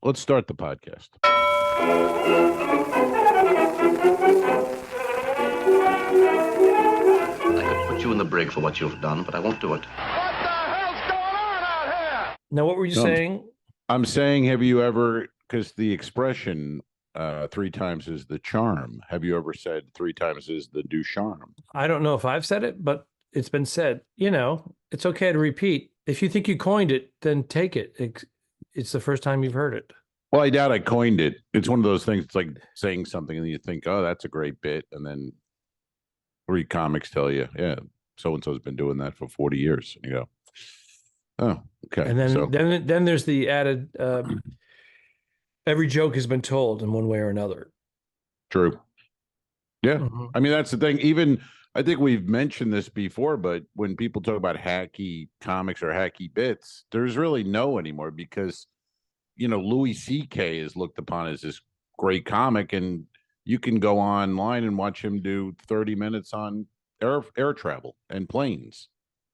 Let's start the podcast. I could put you in the brig for what you've done, but I won't do it. What the hell's going on out here? Now, what were you saying? I'm saying, have you ever, because the expression three times is the charm. Have you ever said three times is the Ducharme? I don't know if I've said it, but it's been said. You know, it's okay to repeat. If you think you coined it, then take it. It's the first time you've heard it. Well, I doubt I coined it. It's one of those things. It's like saying something and you think, oh, that's a great bit. And then three comics tell you, yeah, so-and-so's been doing that for 40 years. And you go, oh, okay. And then there's the added, every joke has been told in one way or another. True. Yeah. Mm-hmm. I mean, that's the thing. Even, I think we've mentioned this before, but when people talk about hacky comics or hacky bits, there's really no anymore because, you know, Louis C.K. is looked upon as this great comic, and you can go online and watch him do 30 minutes on air travel and planes.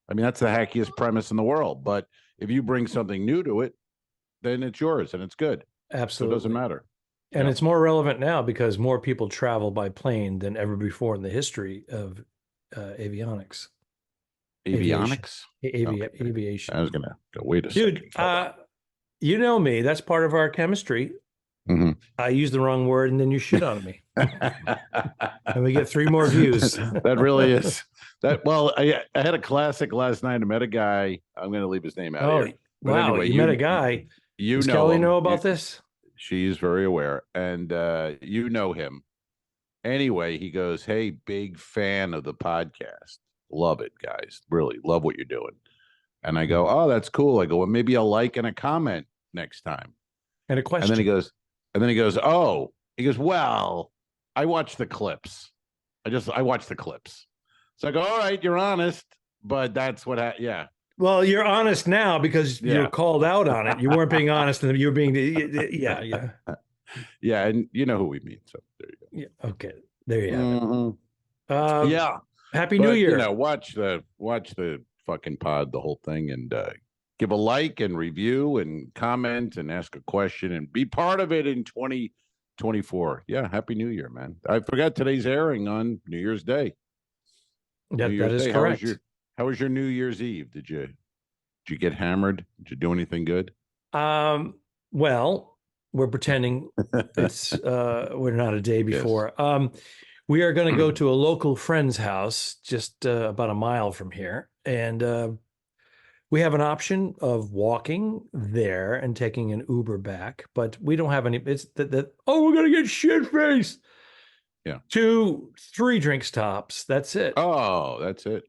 I mean, that's the hackiest premise in the world. But if you bring something new to it, then it's yours and it's good. Absolutely. So it doesn't matter. And it's more relevant now because more people travel by plane than ever before in the history of avionics. Avionics? Aviation. I was going to go, wait a second. Dude, you know me. That's part of our chemistry. Mm-hmm. I use the wrong word and then you shit on me. And we get 3 more views. That really is. Well, I had a classic last night. I met a guy. I'm going to leave his name out here. But wow. anyway, you met a guy. Does Kelly know about this? She's very aware. And you know him. Anyway, he goes, hey, big fan of the podcast. Love it, guys. Really love what you're doing. And I go, oh, that's cool. I go, well, maybe a like and a comment next time. And a question. And then he goes, oh, well, I watch the clips. I watch the clips. So I go, all right, you're honest, but that's what yeah. Well, you're honest now because you're called out on it. You weren't being honest, and you were being yeah. Yeah, and you know who we mean. So there you go. Yeah. Okay. There you have it. Yeah. Happy New Year. You know, watch the fucking pod, the whole thing, and give a like and review and comment and ask a question and be part of it in 2024. Yeah, Happy New Year, man. I forgot today's airing on New Year's Day. That is correct. How was your New Year's Eve? Did you get hammered? Did you do anything good? Well, we're pretending it's we're not a day before. Yes. We are going to go to a local friend's house just about a mile from here, and we have an option of walking there and taking an Uber back, but we don't have any. It's that. Oh, we're going to get shit faced. Yeah. 2, 3 drinks tops. That's it. Oh, that's it.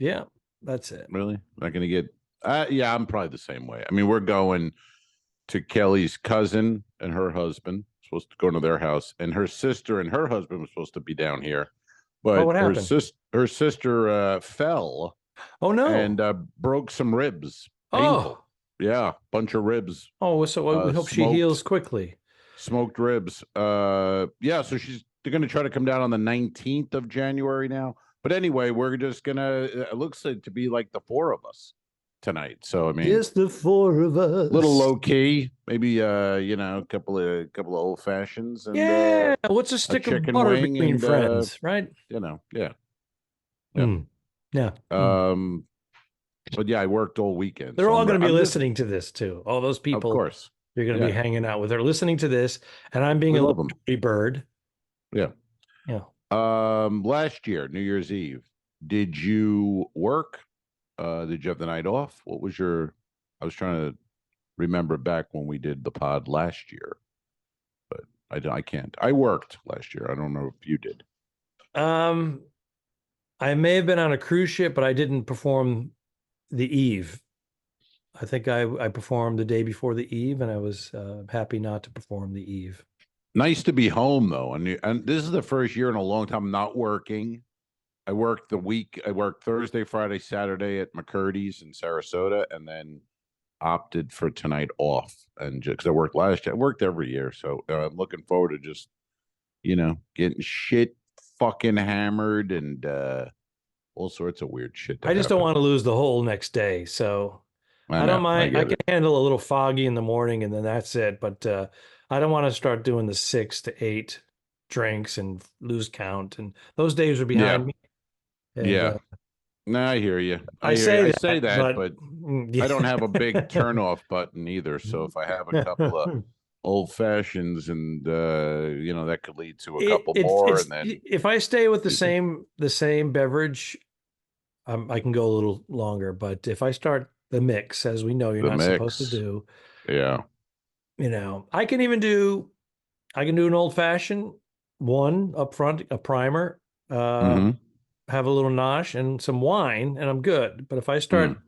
Yeah, that's it. Really? Not going to get. Yeah, I'm probably the same way. I mean, we're going to Kelly's cousin and her husband. Supposed to go to their house, and her sister and her husband was supposed to be down here, but what happened? her sister fell. Oh no! And broke some ribs. Painful. Oh, yeah, bunch of ribs. Oh, so we hope she heals quickly. Smoked ribs. Yeah. So they're going to try to come down on the 19th of January now. But anyway, we're just gonna. It looks like to be like the 4 of us tonight. So I mean, just the 4 of us. Little low key, maybe you know, a couple of old fashions. And, yeah. What's a stick of butter between friends, right? You know, yeah. Yeah. But yeah, I worked all weekend. They're all going to be listening to this too. All those people, of course, you're going to be hanging out with. They're listening to this, and I'm being a little bird. Yeah. Last year, New Year's Eve, did you work? Did you have the night off? What was I was trying to remember back when we did the pod last year, but I can't. I worked last year. I don't know if you did. I may have been on a cruise ship, but I didn't perform the eve. I think I performed the day before the eve, and I was happy not to perform the eve. Nice to be home, though. And this is the first year in a long time I'm not working. I worked I worked Thursday, Friday, Saturday at McCurdy's in Sarasota, and then opted for tonight off. And just because I worked last year, I worked every year. So I'm looking forward to just, you know, getting shit fucking hammered and all sorts of weird shit. I just don't want to lose the whole next day. So I don't know. mind. I get can it. handle a little foggy in the morning and then that's it. But I don't want to start doing the 6 to 8 drinks and lose count. And those days are Yeah. behind me. And Yeah. No, I hear you. I I hear you. say I say that, that, but but I don't have a big turnoff button either. So if I have a couple of old fashions and that could lead to a couple more, and then if I stay with the same beverage, I can go a little longer. But if I start the mix, as we know, you're the not supposed to mix. do, Yeah. I can do an old fashioned one up front, a primer, Mm-hmm. have a little nosh and some wine, and I'm good. But if I Mm. start,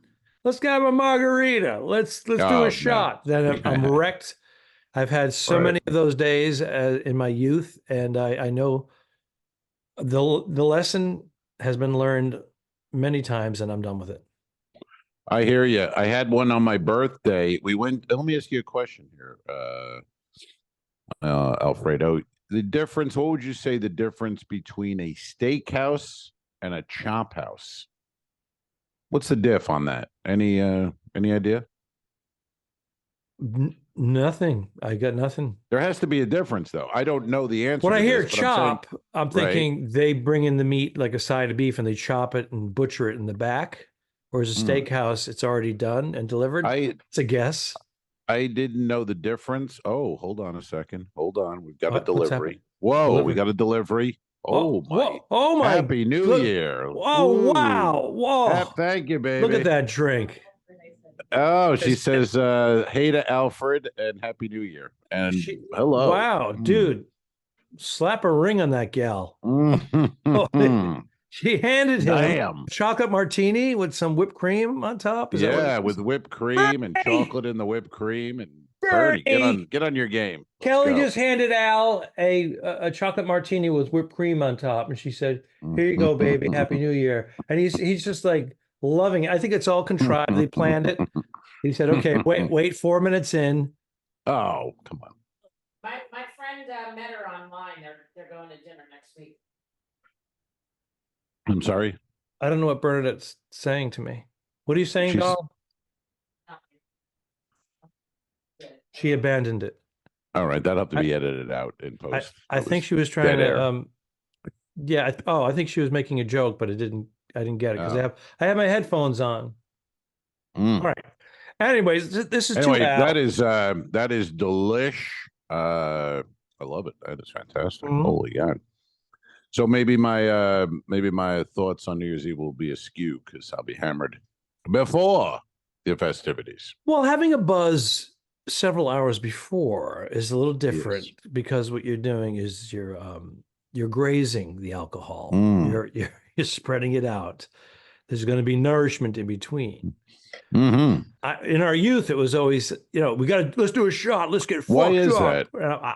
let's have a margarita, let's do a Oh no. shot, then I'm wrecked. I've had so Right. many of those days in my youth, and I know the lesson has been learned many times, and I'm done with it. I hear you. I had one on my birthday. We went. Let me ask you a question here, Alfredo. The difference. What would you say the difference between a steakhouse and a chop house? What's the diff on that? Any idea? Nothing. I got nothing. There has to be a difference, though. I don't know the answer When I to hear this, but I'm saying, chop, I'm right. thinking they bring in the meat like a side of beef and they chop it and butcher it in the back. Whereas a steakhouse, it's already done and delivered. It's a guess. I didn't know the difference. Oh, hold on a second. Hold on. We've got a What's delivery. happening? Whoa, we Delivery. got a delivery. Oh my. Oh my. Happy New Look. Year. Oh, wow. Whoa. Thank you, baby. Look at that drink. Oh, she says, hey to Alfred and Happy New Year. And hello. Wow, dude. Slap a ring on that gal. She handed him a chocolate martini with some whipped cream on top. Is that what it is? With whipped cream and chocolate in the whipped cream. And Bernie, get on your game. Kelly just handed Al a chocolate martini with whipped cream on top, and she said, "Here you go, baby. Happy New Year." And he's just like loving it. I think it's all contrived. They planned it. He said, "Okay, wait 4 minutes in." Oh, come on. My friend met her online. They're going to dinner next week. I'm sorry. I don't know what Bernadette's saying to me. What are you saying, doll? She abandoned it. All right, that'll have to be edited out in post. I think she was trying to. Yeah. I think she was making a joke, but I didn't get it because I have my headphones on. All right. Anyways, this is that is delish. I love it. That is fantastic. Holy God. So maybe my thoughts on New Year's Eve will be askew because I'll be hammered before the festivities. Well, having a buzz several hours before is a little different because what you're doing is you're grazing the alcohol. You're spreading it out. There's going to be nourishment in between. In our youth, it was always, let's do a shot. Let's get fucked up. Why is that?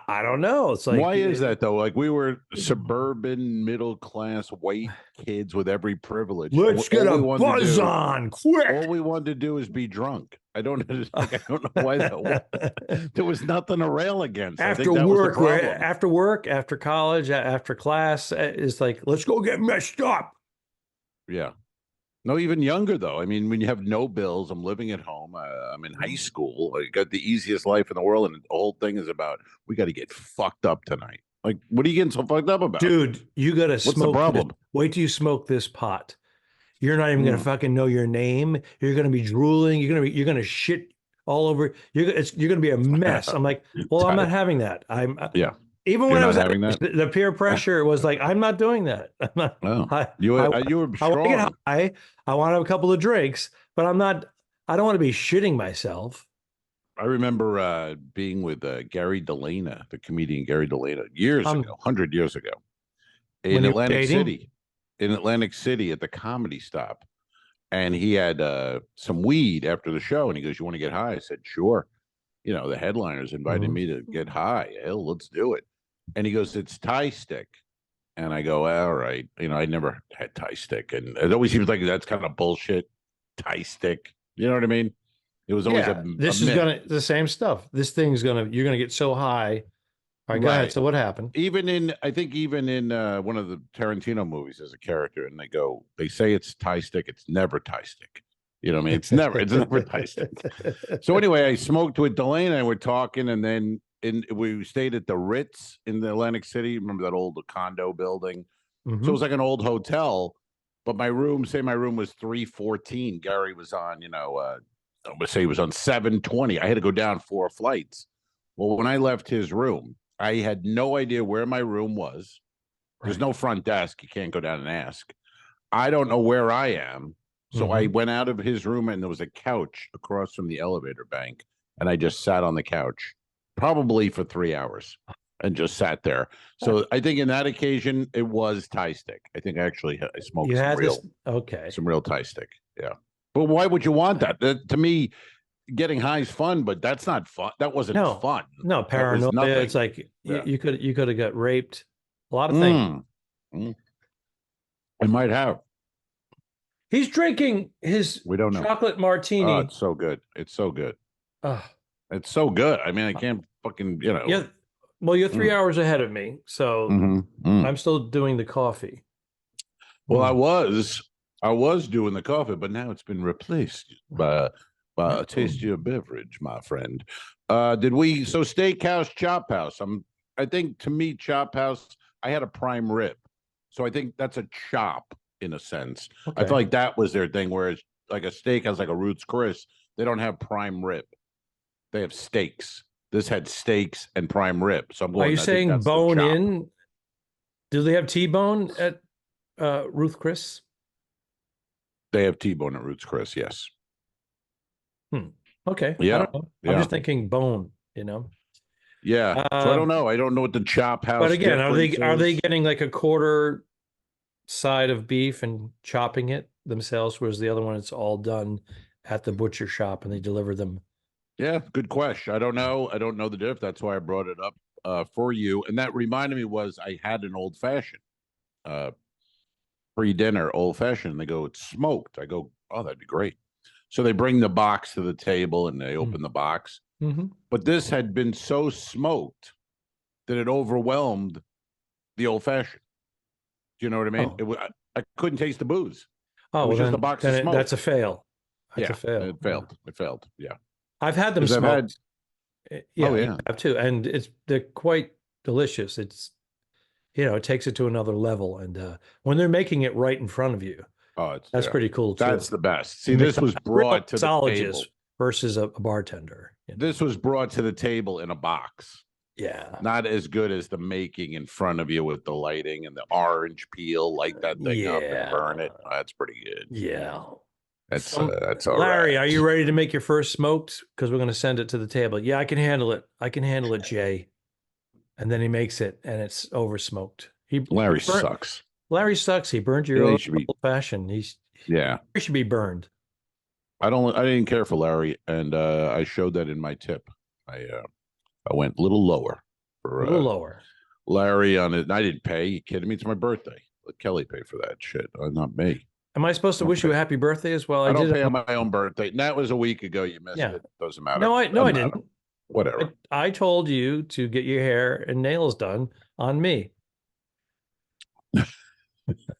I don't know. It's like, why is that though? Like we were suburban, middle class, white kids with every privilege. Let's get a buzz on quick. All we wanted to do is be drunk. I don't know why that. There was nothing to rail against. After work, after college, after class, it's like, let's go get messed up. Yeah. No, even younger though. I mean, when you have no bills, I'm living at home. I'm in high school. I got the easiest life in the world, and the whole thing is about we got to get fucked up tonight. Like, what are you getting so fucked up about, dude? You got to smoke. What's the problem? Wait till you smoke this pot. You're not even gonna fucking know your name. You're gonna be drooling. You're gonna shit all over. You're gonna be a mess. I'm like, well, I'm not having that. Even when I was having that, the peer pressure was like, I'm not doing that. I'm not. You were strong. I want to have a couple of drinks, but I'm not. I don't want to be shitting myself. I remember being with Gary Delana, the comedian Gary Delana, years ago, 100 years ago, in Atlantic City. In Atlantic City at the Comedy Stop, and he had some weed after the show, and he goes, "You want to get high?" I said, "Sure." The headliners invited me to get high. Hell, let's do it. And he goes, "It's Thai stick." And I go, "All right." I never had Thai stick. And it always seems like that's kind of bullshit. Thai stick. You know what I mean? It was always the same stuff. This thing's you're going to get so high. All right, go ahead. So what happened? Even in one of the Tarantino movies, there's a character and they say it's Thai stick. It's never Thai stick. You know what I mean? It's never Thai stick. So anyway, I smoked with Delaney and I were talking, and then we stayed at the Ritz in the Atlantic City. Remember that old condo building? So it was like an old hotel, but my room was 314. Gary was on, I would say he was on 720. I had to go down 4 flights. Well, when I left his room, I had no idea where my room was. There's no front desk. You can't go down and ask. I don't know where I am. So I went out of his room, and there was a couch across from the elevator bank, and I just sat on the couch, probably for 3 hours, and just sat there. So I think in that occasion, it was Thai stick. I think I smoked some real Thai stick. Yeah. But why would you want that? To me, getting high is fun, but that's not fun. That wasn't fun. No, paranoia. It's like you could have got raped. A lot of things. I might have. He's drinking his chocolate martini. Oh, it's so good. It's so good. It's so good. I mean, I can't fucking, Yeah. Well, you're 3 hours ahead of me, so I'm still doing the coffee. Well, I was doing the coffee, but now it's been replaced by a tastier beverage, my friend. Steakhouse, Chop House. I think to me, Chop House, I had a prime rib. So I think that's a chop in a sense. I feel like that was their thing, whereas like a steak has like a Ruth's Chris. They don't have prime rib. They have steaks. This had steaks and prime rib. So I'm going. Are you saying bone in? Do they have T-bone at Ruth Chris? They have T-bone at Ruth's Chris, yes. Okay. Yeah. I don't know. I'm just thinking bone, Yeah. So I don't know. I don't know what the Chop House. But again, are they getting like a quarter side of beef and chopping it themselves, whereas the other one it's all done at the butcher shop and they deliver them? Yeah, good question. I don't know. I don't know the diff. That's why I brought it up for you. And that reminded me I had an old fashioned pre-dinner old fashioned. They go, it's smoked. I go, oh, that'd be great. So they bring the box to the table and they open the box. But this had been so smoked that it overwhelmed the old fashioned. Do you know what I mean? I couldn't taste the booze. Oh, it was just a box of smoke. That's a fail. That's a fail. It failed. It failed. Yeah. I've had them smoked. I have too, and they're quite delicious. It's it takes it to another level, and when they're making it right in front of you, that's pretty cool too. That's the best. See, this was brought to the table versus a bartender. This was brought to the table in a box. Yeah, not as good as the making in front of you with the lighting and the orange peel, light that thing up and burn it. That's pretty good. Yeah. That's all Larry, right. Are you ready to make your first smoked? Because we're going to send it to the table. Yeah, I can handle it. I can handle it, Jay. And then he makes it, and it's over smoked. Larry sucks. Larry sucks. He burned your old fashioned. He should be burned. I didn't care for Larry, and I showed that in my tip. I went a little lower for Larry on it. I didn't pay. You kidding me? It's my birthday. Let Kelly pay for that shit, not me. Am I supposed to wish you a happy birthday as well? I don't pay on my own birthday. And that was a week ago. You missed it. Doesn't matter. No, I didn't. Whatever. I told you to get your hair and nails done on me. Is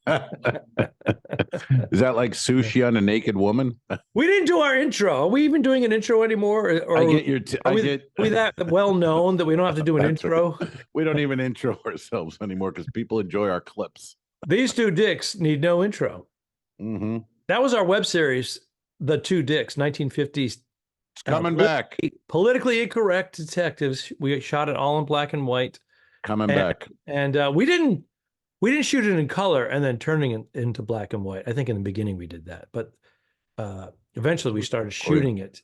that like sushi on a naked woman? We didn't do our intro. Are we even doing an intro anymore? Or I get are we that well known that we don't have to do an intro? Right. We don't even intro ourselves anymore because people enjoy our clips. These two dicks need no intro. That was our web series, The Two Dicks, 1950s. It's coming back. Politically incorrect detectives. We shot it all in black and white. Coming back. And we didn't shoot it in color and then turning it into black and white. I think in the beginning we did that, but eventually we started shooting it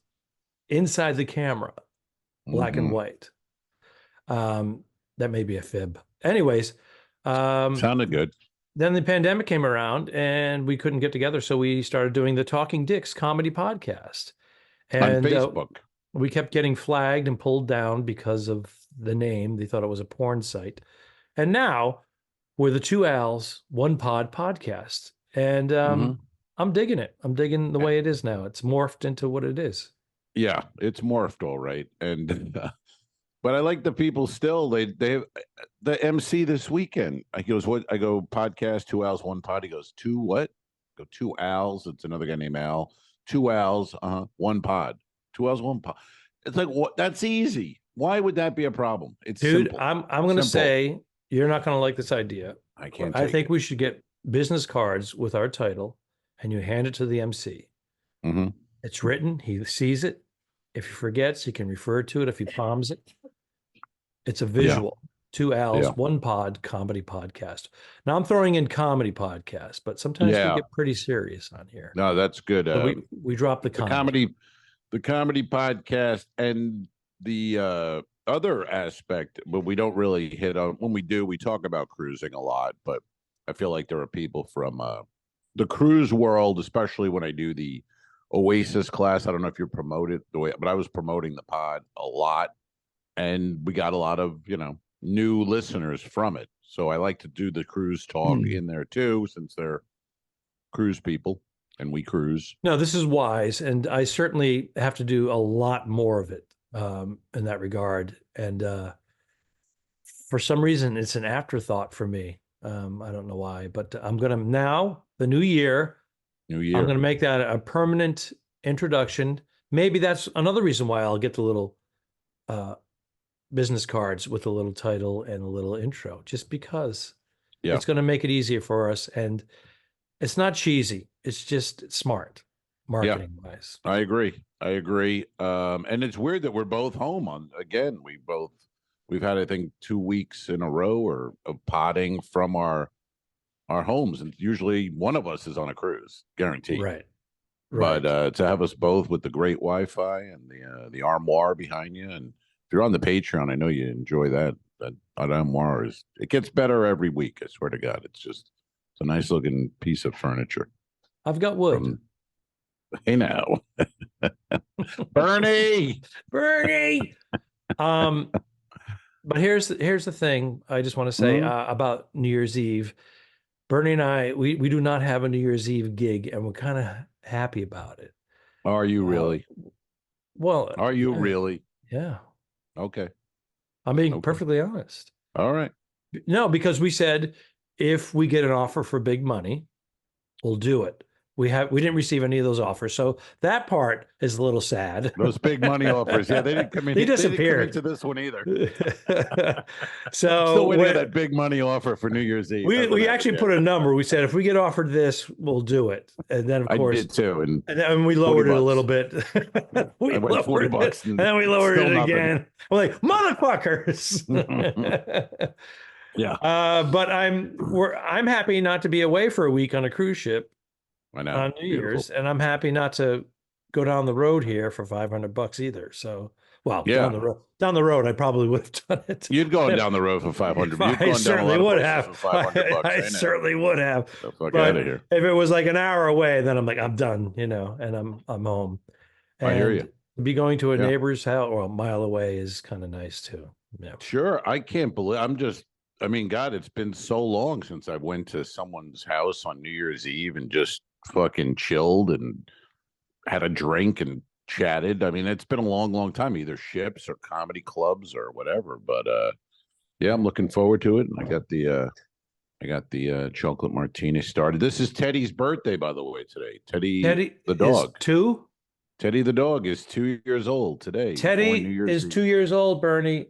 inside the camera, black and white. That may be a fib. Anyways. Sounded good. Then the pandemic came around and we couldn't get together. So we started doing the Talking Dicks comedy podcast. And on Facebook. We kept getting flagged and pulled down because of the name. They thought it was a porn site. And now we're the Two Al's One Pod podcast. And I'm digging it. I'm digging the way it is now. It's morphed into what it is. Yeah, it's morphed all right. And but I like the people still. They have the MC this weekend. He goes, what? I go, podcast, 2 Al's, 1 pod. He goes, 2 what? I go, 2 Al's. It's another guy named Al. 2 Al's, one pod. 2 Al's, one pod. It's like, what? That's easy. Why would that be a problem? It's Dude, simple. I'm going to Simple. say you're not going to like this idea. I can't. I think we should get business cards with our title, and you hand it to the MC. Mm-hmm. It's written. He sees it. If he forgets, he can refer to it. If he palms it, it's a visual. 2 Al's, one pod, comedy podcast. Now I'm throwing in comedy podcast, but sometimes we get pretty serious on here. No, that's good. So we drop the comedy. The comedy podcast, and the other aspect, but we don't really hit on. When we do, we talk about cruising a lot, but I feel like there are people from the cruise world, especially when I do the Oasis class. I don't know if you're promoted the way, but I was promoting the pod a lot, and we got a lot of new listeners from it. So I like to do the cruise talk in there too, since they're cruise people and we cruise. No, this is wise, and I certainly have to do a lot more of it in that regard. And for some reason, it's an afterthought for me. I don't know why, but I'm going to now, the new year, I'm going to make that a permanent introduction. Maybe that's another reason why I'll get the little business cards with a little title and a little intro, just because it's going to make it easier for us. And it's not cheesy. It's just smart marketing wise. I agree. And it's weird that we're both home again. We've had, I think, 2 weeks in a row of podding from our homes. And usually one of us is on a cruise, guaranteed. Right. But to have us both with the great Wi-Fi and the armoire behind you, and if you're on the Patreon, I know you enjoy that. That armoire it gets better every week. I swear to God, it's a nice looking piece of furniture. I've got wood. Hey now, Bernie. But here's the thing. I just want to say about New Year's Eve. Bernie and I, we do not have a New Year's Eve gig, and we're kind of happy about it. Are you really? Well, are you really? Yeah. Okay. I'm being perfectly honest. All right. No, because we said if we get an offer for big money, we'll do it. We didn't receive any of those offers, so that part is a little sad. Those big money offers, they didn't come in. They disappeared. They didn't come into this one either. So still waiting for that big money offer for New Year's Eve. We actually put a number. We said if we get offered this, we'll do it. And then of course I did too, and then we lowered it a little bit. we lowered $40, and then we lowered it again. We're like motherfuckers. Yeah. But I'm happy not to be away for a week on a cruise ship. I know. On New Year's, and I'm happy not to go down the road here for $500 either. So, down the road, I probably would have done it. You'd gone down the road for $500. I certainly would have. I certainly would have. The fuck out of here. If it was like an hour away, then I'm like, I'm done, and I'm home. And I hear you. Be going to a neighbor's house or a mile away is kind of nice too. Yeah. Sure, I can't believe. God, it's been so long since I went to someone's house on New Year's Eve and just fucking chilled and had a drink and chatted. I mean, it's been a long time, either ships or comedy clubs or whatever. But I'm looking forward to it. And I got the chocolate martini started. This is Teddy's birthday, by the way, today. Teddy the dog. Teddy the dog is 2 years old today. Teddy is 2 years old, Bernie,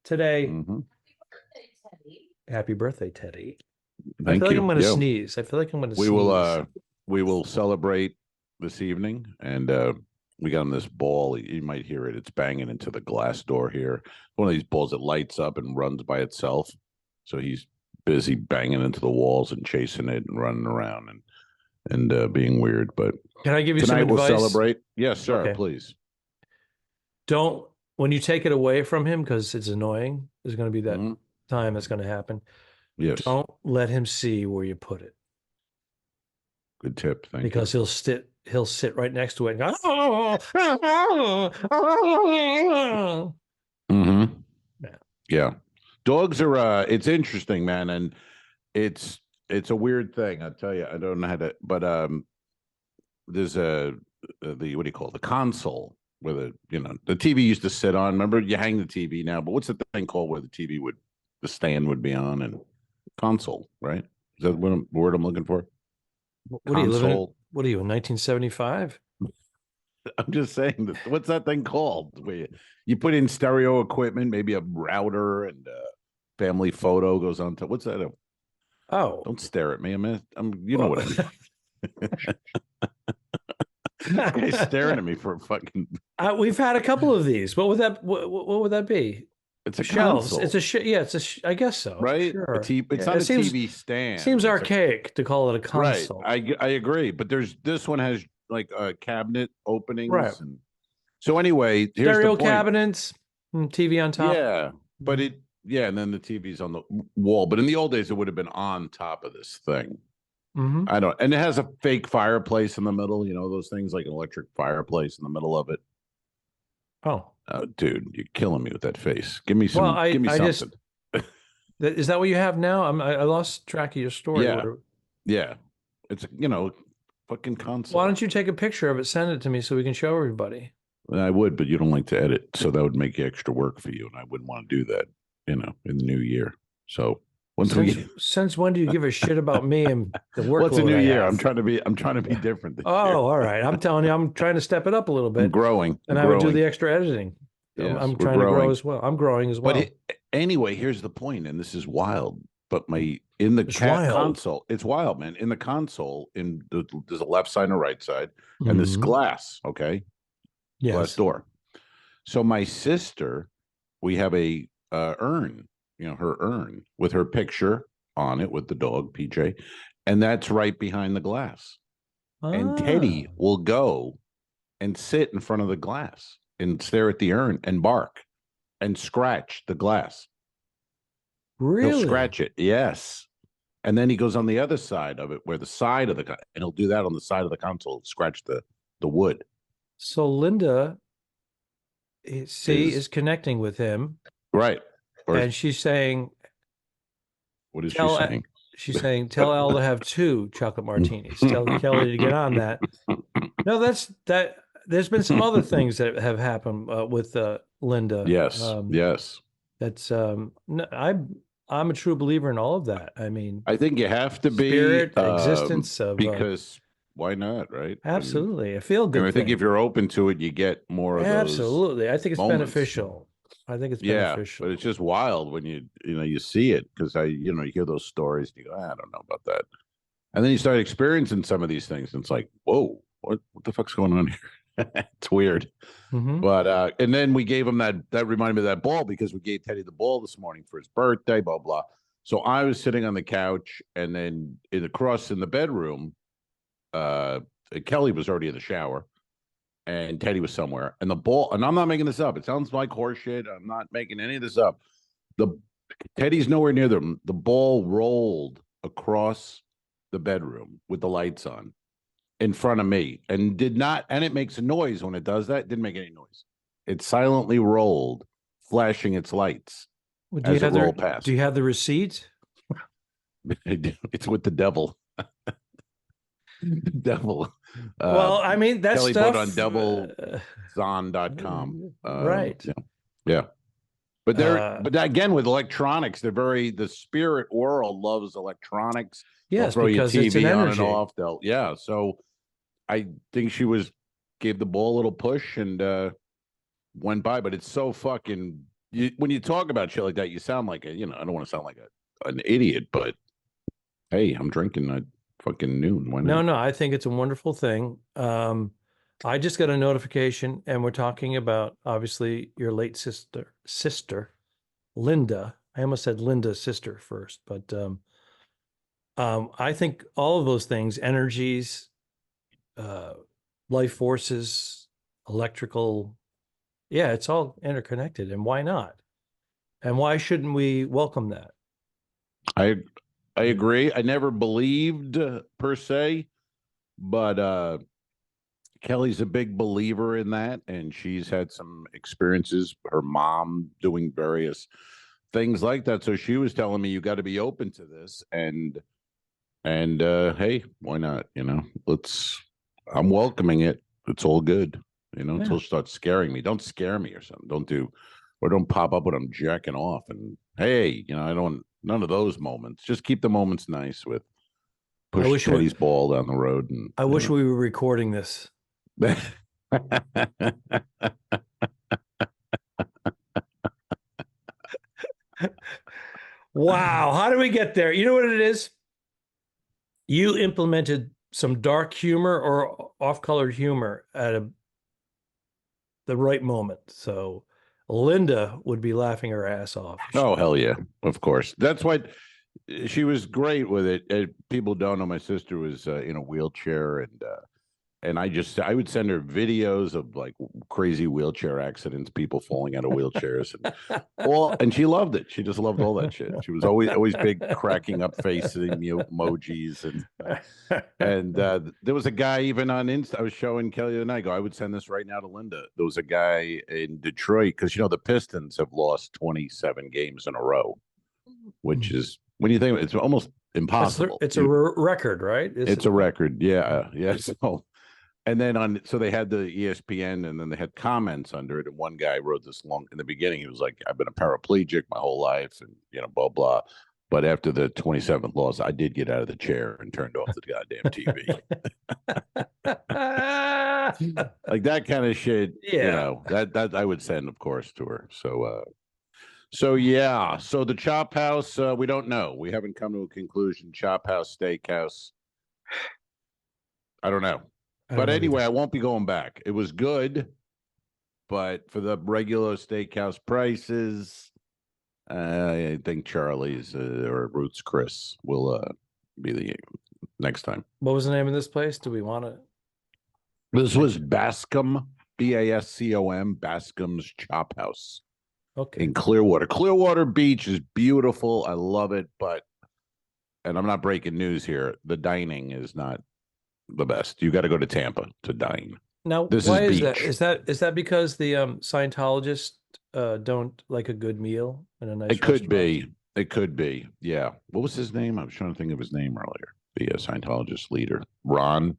today. Mm-hmm. Happy birthday, Teddy. Thank you. I feel like I'm going to sneeze. I feel like I'm going to sneeze. We will celebrate this evening, and we got him this ball. You might hear it. It's banging into the glass door here. One of these balls that lights up and runs by itself. So he's busy banging into the walls and chasing it and running around and being weird. But can I give you tonight some advice? We'll celebrate. Yes, sir. Okay. Please. When you take it away from him, because it's annoying, there's going to be that time that's going to happen. Yes. Don't let him see where you put it. Good tip. Thank you. Because he'll sit right next to it and go, mm-hmm. Yeah. Dogs are it's interesting, man, and it's a weird thing. I tell you, I don't know how to, but there's the what do you call it? The console where the TV used to sit on. Remember, you hang the TV now, but what's the thing called where the stand would be on, and console, right? Is that the word I'm looking for? What are you, in 1975? I'm just saying that. What's that thing called? Where you put in stereo equipment, maybe a router, and family photo goes on to. What's that? Oh, Don't stare at me. You know what I mean. This guy's staring at me for a fucking. We've had a couple of these. What would that? What would that be? It's a Shelves. console. It's a yeah. I guess so. Right. Sure. It's Yeah, not it a seems, TV stand. Seems It's archaic to call it a console. Right. I agree. But this one has like cabinet openings. Right. And so anyway, here's Stereo the point. cabinets, TV on top. Yeah, but and then the TV's on the wall. But in the old days, it would have been on top of this thing. Mm-hmm. And it has a fake fireplace in the middle. You know those things like an electric fireplace in the middle of it. Oh, dude, you're killing me with that face. Give me some. Well, give me something. Is that what you have now? I lost track of your story. Yeah. It's fucking console. Why don't you take a picture of it, send it to me so we can show everybody? I would, but you don't like to edit, so that would make extra work for you, and I wouldn't want to do that. In the new year. So since when do you give a shit about me and the work? What's a new year? I'm trying to be different. This year. All right. I'm telling you, I'm trying to step it up a little bit. I'm growing, and I would do the extra editing. Yes, I'm trying to grow as well. I'm growing as well. But anyway, here's the point, and this is wild. But in the console, it's wild, man. In the console, there's a left side and a right side, and this glass, okay, glass door. So my sister, we have a urn, her urn with her picture on it with the dog PJ, and that's right behind the glass. And Teddy will go and sit in front of the glass and stare at the urn and bark and scratch the glass. Really? He'll scratch it, yes. And then he goes on the other side of it, where the side of and he'll do that on the side of the console, scratch the wood. So Linda, is connecting with him, right? And she's saying, "What is she saying?" She's saying, "Tell Al to have 2 chocolate martinis. Tell Kelly to get on that." No, that. There's been some other things that have happened with Linda. Yes, yes. That's I'm a true believer in all of that. I mean, I think you have to be spirit, existence of because why not, right? Absolutely, I feel good. I think if you're open to it, you get more of those. Absolutely, I think it's beneficial. I think it's beneficial. But it's just wild when you see it because you hear those stories and you go, I don't know about that, and then you start experiencing some of these things and it's like, whoa, what the fuck's going on here? It's weird. But and then we gave him that reminded me of that ball because we gave Teddy the ball this morning for his birthday, blah blah. So I was sitting on the couch, and then across in the bedroom, Kelly was already in the shower, and Teddy was somewhere, and the ball. And I'm not making this up. It sounds like horseshit. I'm not making any of this up. Teddy's nowhere near them. The ball rolled across the bedroom with the lights on, in front of me, and it makes a noise when it does that. It didn't make any noise. It silently rolled, flashing its lights as it rolled past. Do you have the receipt? It's with the devil. The devil. Well, I mean, that Kelly stuff put on devilzon.com. Right. Yeah. But but again, with electronics, the spirit world loves electronics. Yes, throw your because it's an TV on energy. and off. So I think she gave the ball a little push and went by. But it's so fucking. When you talk about shit like that, you sound like I don't want to sound like an idiot, but hey, I'm drinking at fucking noon. No, I think it's a wonderful thing. I just got a notification, and we're talking about obviously your late sister, Linda. I almost said Linda's sister first, but I think all of those things, energies, life forces, electrical, it's all interconnected. And why not? And why shouldn't we welcome that? I agree. I never believed per se, but Kelly's a big believer in that, and she's had some experiences, her mom doing various things like that. So she was telling me, you got to be open to this, and hey, why not? I'm welcoming it. It's all good, until she starts scaring me. Don't scare me or something. Don't pop up when I'm jacking off. And hey, none of those moments. Just keep the moments nice with push Teddy's ball down the road. And I wish we were recording this. Wow. How do we get there? You know what it is? You implemented some dark humor or off-colored humor at the right moment. So Linda would be laughing her ass off. Oh, hell yeah. Of course. That's what she was great with it. People don't know my sister was in a wheelchair, and I would send her videos of like crazy wheelchair accidents, people falling out of wheelchairs, and she loved it. She just loved all that shit. She was always big, cracking up faces, emojis, and there was a guy even on Insta. I was showing Kelly the night. I would send this right now to Linda. There was a guy in Detroit because the Pistons have lost 27 games in a row, which is, when you think it's almost impossible. It's a record, right? It's a record. Yeah. So. And then so they had the ESPN, and then they had comments under it. And one guy wrote this long in the beginning. He was like, "I've been a paraplegic my whole life, and blah blah." But after the 27th loss, I did get out of the chair and turned off the goddamn TV. Like that kind of shit. Yeah. That I would send, of course, to her. So yeah. So the Chop House, we don't know. We haven't come to a conclusion. Chop House, Steakhouse. I don't know. But anyway, I won't be going back. It was good, but for the regular steakhouse prices, I think Charlie's or Ruth's Chris will be the next time. What was the name of this place? Do we want to? This was Bascom, Bascom, Bascom's Chop House. Okay. In Clearwater. Clearwater Beach is beautiful. I love it, and I'm not breaking news here, the dining is not the best. You got to go to Tampa to dine. Now, why is that? Is that because the Scientologists don't like a good meal and a nice restaurant? It could be. Yeah. What was his name? I was trying to think of his name earlier. The Scientologist leader, Ron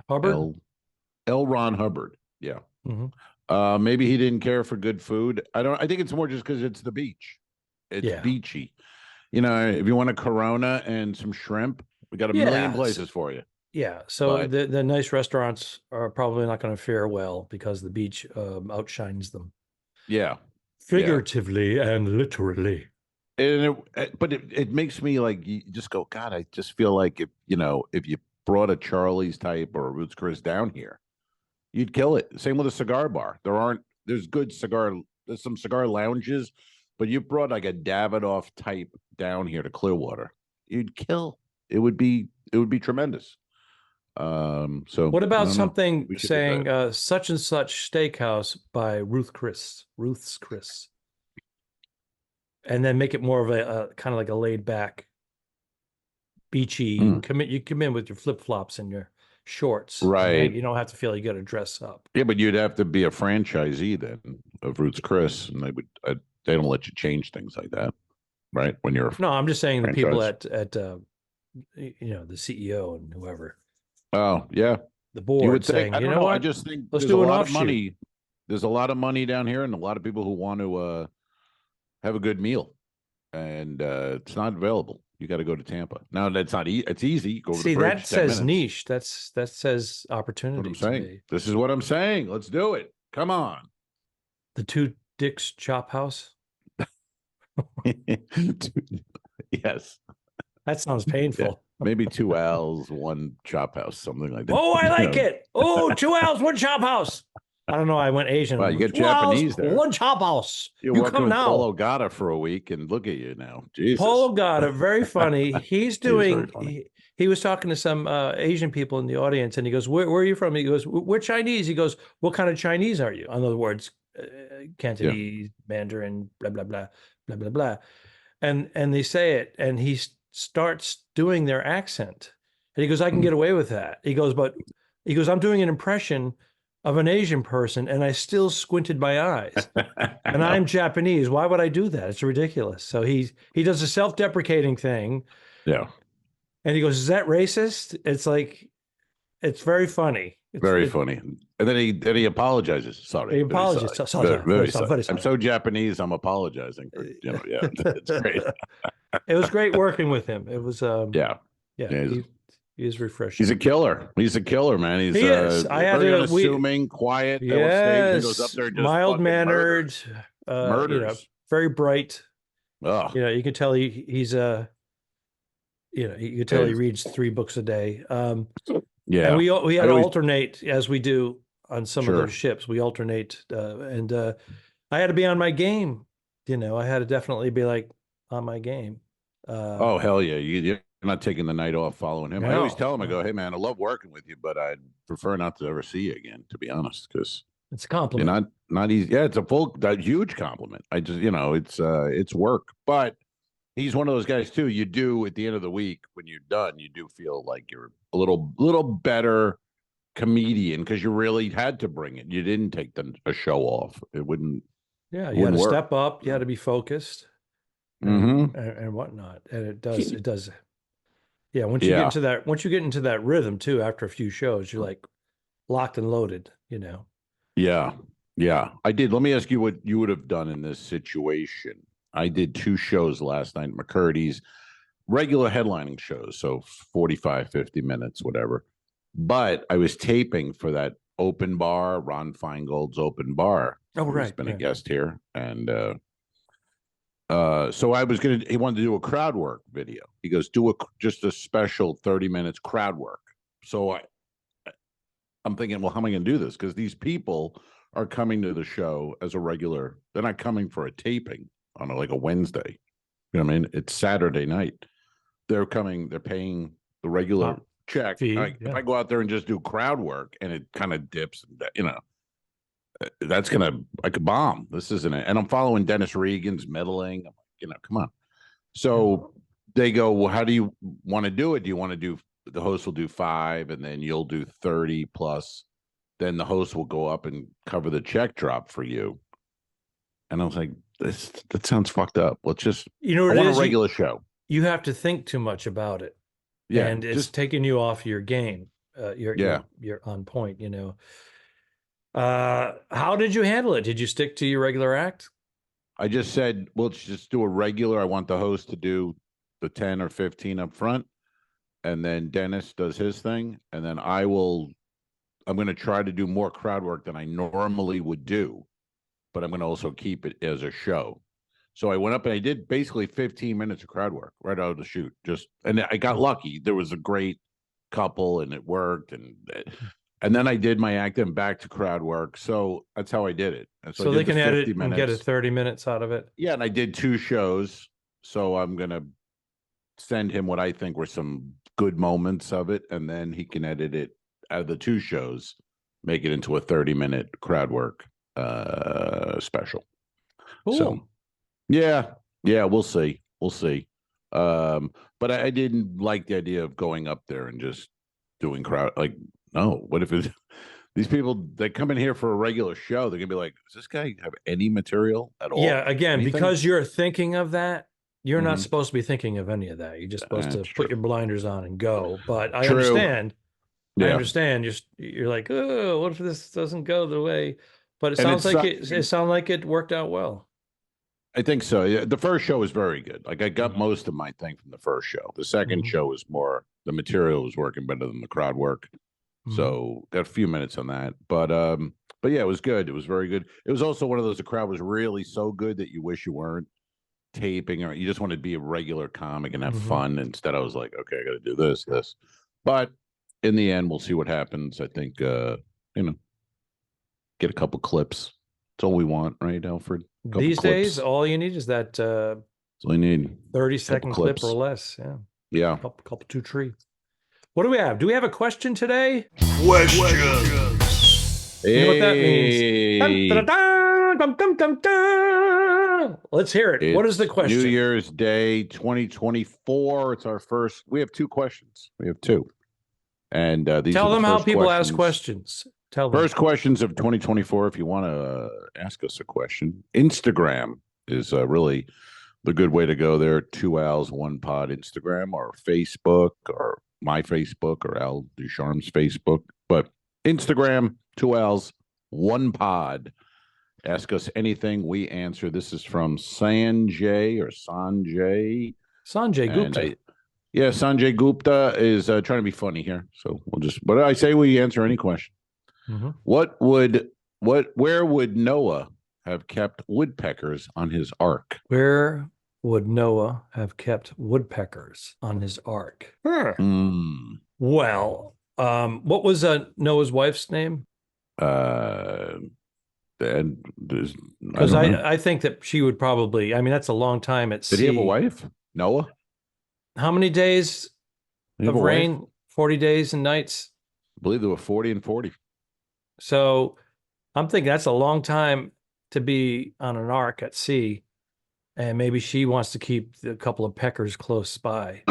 Hubbard. L. Ron Hubbard. Yeah. Mm-hmm. Maybe he didn't care for good food. I think it's more just because it's the beach. It's beachy. If you want a Corona and some shrimp, we got a million places for you. Yeah, so the nice restaurants are probably not going to fare well because the beach outshines them. Yeah, figuratively and literally. And it makes me like, you just go, God, I just feel like if you brought a Charlie's type or a Ruth's Chris down here, you'd kill it. Same with a cigar bar. There's some cigar lounges, but you brought like a Davidoff type down here to Clearwater, you'd kill. It would be tremendous. So what about something saying such and such steakhouse by Ruth's Chris, and then make it more of a kind of like a laid back, beachy. You come in with your flip flops and your shorts, right? You don't have to feel you got to dress up. Yeah, but you'd have to be a franchisee then of Ruth's Chris, and they don't let you change things like that, right? When you're no, I'm just saying the people at the CEO and whoever. Oh yeah, the board saying, I don't know. I just think there's a lot of money. There's a lot of money down here, and a lot of people who want to have a good meal, and it's not available. You got to go to Tampa. Now that's not it's easy. Go over the bridge, that says niche. That says opportunity. What I'm saying. This is what I'm saying. Let's do it. Come on. The Two Dicks Chop House. Yes. That sounds painful. Yeah. Maybe 2 L's, 1 chop house, something like that. Oh, I like it. Oh, 2 L's, 1 chop house. I don't know. I went Asian. Wow, you get Japanese there. 1 chop house. You come now. Polo Gata for a week, and look at you now. Jesus. Polo Gata, very funny. He's doing. He was talking to some Asian people in the audience, and he goes, "Where are you from?" He goes, "We're Chinese." He goes, "What kind of Chinese are you?" In other words, Cantonese, Mandarin, blah blah blah, blah blah blah, and they say it, and he starts doing their accent, and he goes, "I can get away with that." He goes, "I'm doing an impression of an Asian person, and I still squinted my eyes, and I'm Japanese. Why would I do that? It's ridiculous." So he does a self-deprecating thing. Yeah. And he goes, "Is that racist?" It's like, it's very funny. It's funny. And then he apologizes. Sorry. He apologizes. Sorry. Very sorry. I'm so Japanese, I'm apologizing for, yeah, it's great. It was great working with him. It was, yeah. He He is refreshing. He's a killer. He's a killer, man. He's He is. very unassuming, quiet. Off stage, he goes up Yes, there and just mild fucking mannered, murders. very bright. Oh, You can tell he's you can tell he reads 3 books a day. yeah. And we had to always- alternate, as we do on some of those ships. We alternate, and I had to be on my game. I had to definitely be like on my game. Oh hell yeah! You're not taking the night off following him. I always No. tell him, I go, hey man, I love working with you, but I'd prefer not to ever see you again, to be honest, because It's a you're compliment. not easy. Yeah, it's a huge compliment. I just it's work, but he's one of those guys too. You do at the end of the week when you're done, you do feel like you're a little better comedian because you really had to bring it. You didn't take a show off. It wouldn't. Yeah, it you had to wouldn't work. step up. You had to be focused. And whatnot, and it does. Yeah, once you get into that rhythm too, after a few shows, you're like locked and loaded. Yeah. I did. Let me ask you what you would have done in this situation. I did 2 shows last night, McCurdy's regular headlining shows, so 45, 50 minutes, whatever. But I was taping for that open bar, Ron Feingold's open bar. Oh, right. He's been a guest here, and so he wanted to do a crowd work video. He goes, do just a special 30 minutes crowd work. So I'm thinking, well, how am I going to do this? Because these people are coming to the show as a regular. They're not coming for a taping on like a Wednesday. You know what I mean? It's Saturday night. They're coming, they're paying the regular check. Fee, If I go out there and just do crowd work and it kind of dips, I could bomb. This isn't it. And I'm following Dennis Regan's meddling. I'm like, come on. So they go, well, how do you want to do it? Do you want to do, the host will do 5 and then you'll do 30 plus, then the host will go up and cover the check drop for you. And I was like, that sounds fucked up. Let's just, I want a regular show. You have to think too much about it. Yeah. And it's taking you off your game. You're on point, How did you handle it? Did you stick to your regular act? I just said, well, let's just do a regular. I want the host to do the 10 or 15 up front. And then Dennis does his thing. And then I'm going to try to do more crowd work than I normally would do, but I'm going to also keep it as a show. So I went up and I did basically 15 minutes of crowd work right out of the chute. And I got lucky. There was a great couple and it worked. And then I did my act and back to crowd work. So that's how I did it. And so they can edit and get 30 minutes out of it. Yeah. And I did 2 shows. So I'm going to send him what I think were some good moments of it. And then he can edit it out of the 2 shows, make it into a 30-minute crowd work special. Cool. So yeah, we'll see. But I didn't like the idea of going up there and just doing crowd. Like, no, what if these people, they come in here for a regular show, they're gonna be like, does this guy have any material at all? Yeah, again, Anything? because you're thinking of that, you're not supposed to be thinking of any of that. You're just supposed to put your blinders on and go. But I understand. Yeah. I understand. You're like, oh, what if this doesn't go the way? But it sounds like it worked out well. I think so. Yeah, the first show was very good. Like I got most of my thing from the first show. The second show was more, the material was working better than the crowd work. So got a few minutes on that. But yeah, it was good. It was very good. It was also one of those, the crowd was really so good that you wish you weren't taping, or you just wanted to be a regular comic and have fun. Instead, I was like, okay, I got to do this. But in the end, we'll see what happens. I think, get a couple clips. That's all we want, right, Alfred? These days, all you need is that that's all you need. 30-second clip or less. Yeah. Yeah. Couple 2 tree. What do we have? Do we have a question today? Questions. You know what that means? Dun, dun, dun, dun, dun. Let's hear it. What is the question? New Year's Day 2024. It's our first. We have 2 questions. We have 2. And these Tell are them how people questions. ask questions. Tell them. First questions of 2024. If you want to ask us a question, Instagram is really the good way to go there. 2 Al's 1 Pod Instagram, or Facebook, or my Facebook, or Al Ducharme's Facebook. But Instagram, 2 Al's 1 Pod. Ask us anything, we answer. This is from Sanjay or Sanjay. Sanjay Gupta. Yeah, Sanjay Gupta is trying to be funny here, so we'll just. But I say we answer any question. Mm-hmm. Where would Noah have kept woodpeckers on his ark? Where would Noah have kept woodpeckers on his ark? Well, what was Noah's wife's name? And Because I think that she would probably. I mean, that's a long time at sea. Did he have a wife? Noah? How many days of rain? 40 days and nights. I believe there were 40 and 40. So I'm thinking that's a long time to be on an ark at sea. And maybe she wants to keep a couple of peckers close by.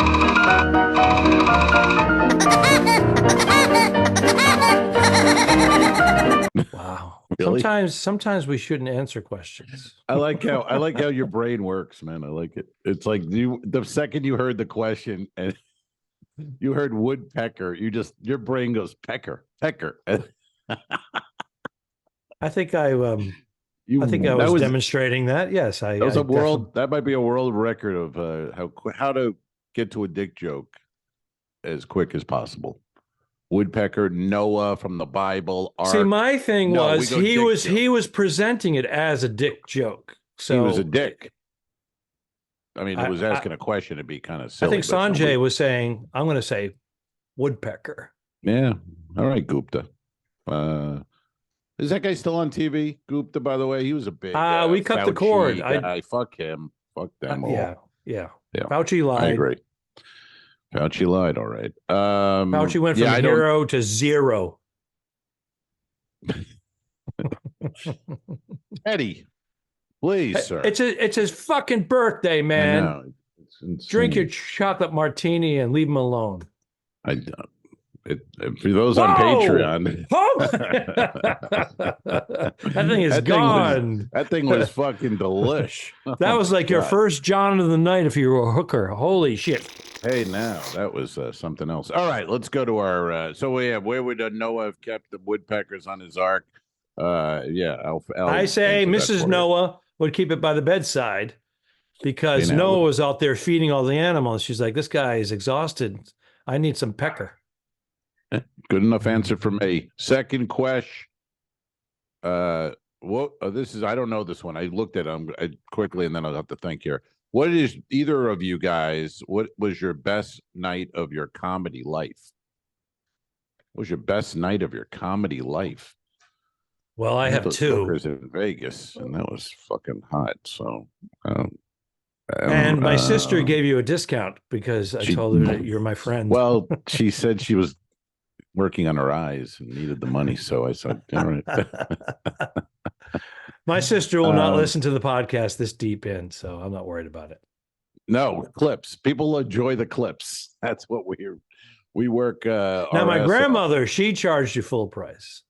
Wow. Really? Sometimes we shouldn't answer questions. I like how your brain works, man. I like it. It's like the second you heard the question and you heard woodpecker, your brain goes pecker. I think I was demonstrating that. Yes, that was that might be a world record of how to get to a dick joke as quick as possible. Woodpecker, Noah from the Bible. Ark. See, my thing was he was presenting it as a dick joke. So he was a dick. I mean, it was asking a question. It'd be kind of silly. I think Sanjay was saying, I'm going to say woodpecker. Yeah. All right, Gupta. Is that guy still on TV? Gupta, by the way, he was a big. We cut the cord. Fuck him. Fuck them all. Yeah. Fauci lied. I agree. Fauci lied. All right. Fauci went from 0 to 0. Eddie, please, sir. It's his fucking birthday, man. I know. Drink your chocolate martini and leave him alone. For those on Patreon, that thing is gone. That thing was fucking delish. That was like your first John of the night if you were a hooker. Holy shit. Hey, now that was something else. All right, let's go to our. Where would Noah have kept the woodpeckers on his ark? I say Mrs. Noah would keep it by the bedside because Noah was out there feeding all the animals. She's like, this guy is exhausted. I need some pecker. Good enough answer for me. Second question. This is, I don't know this one. I looked at them quickly and then I'll have to think here. What is either of you guys, what was your best night of your comedy life? What was your best night of your comedy life? Well, I have two. In Vegas, and that was fucking hot. So, and my sister gave you a discount because I told her that you're my friend. Well, she said she was working on her eyes and needed the money, so I said, all right. My sister will not listen to the podcast this deep in, so I'm not worried about it. No, clips. People enjoy the clips. That's what we work. Now, my grandmother, she charged you full price.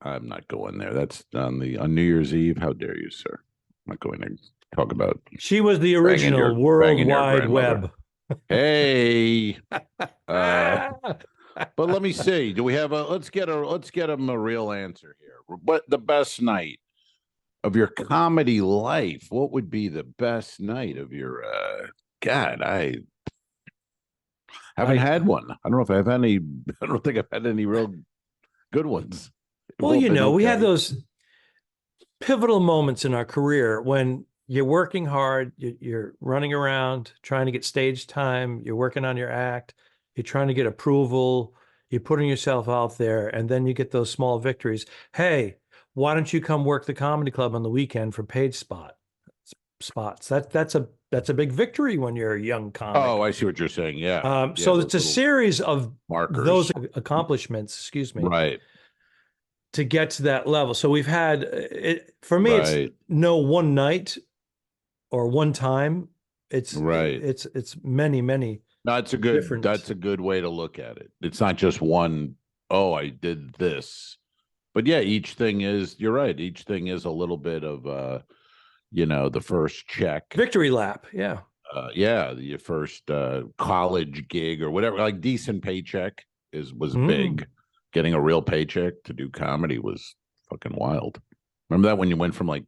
I'm not going there. That's on New Year's Eve. How dare you, sir? I'm not going to talk about. She was the original World Wide Web. Hey. But let me see. Do we have let's get him a real answer here. But the best night of your comedy life, what would be the best night of your God, I haven't had one. I don't know if I've had any. I don't think I've had any real good ones. Well, we have those pivotal moments in our career when you're working hard, you're running around trying to get stage time, you're working on your act, you're trying to get approval, you're putting yourself out there, and then you get those small victories. Hey, why don't you come work the comedy club on the weekend for paid spots? That's a big victory when you're a young comic. Oh, I see what you're saying. Yeah. So it's a series of markers, those accomplishments. Excuse me. Right. To get to that level. So we've had it for me. Right. It's no one night or one time. It's right. It's many. No, that's a good way to look at it. It's not just one. Oh, I did this, but yeah, each thing is. You're right. Each thing is a little bit of the first check, victory lap. Yeah. Your first college gig or whatever, like decent paycheck was big. Getting a real paycheck to do comedy was fucking wild. Remember that when you went from like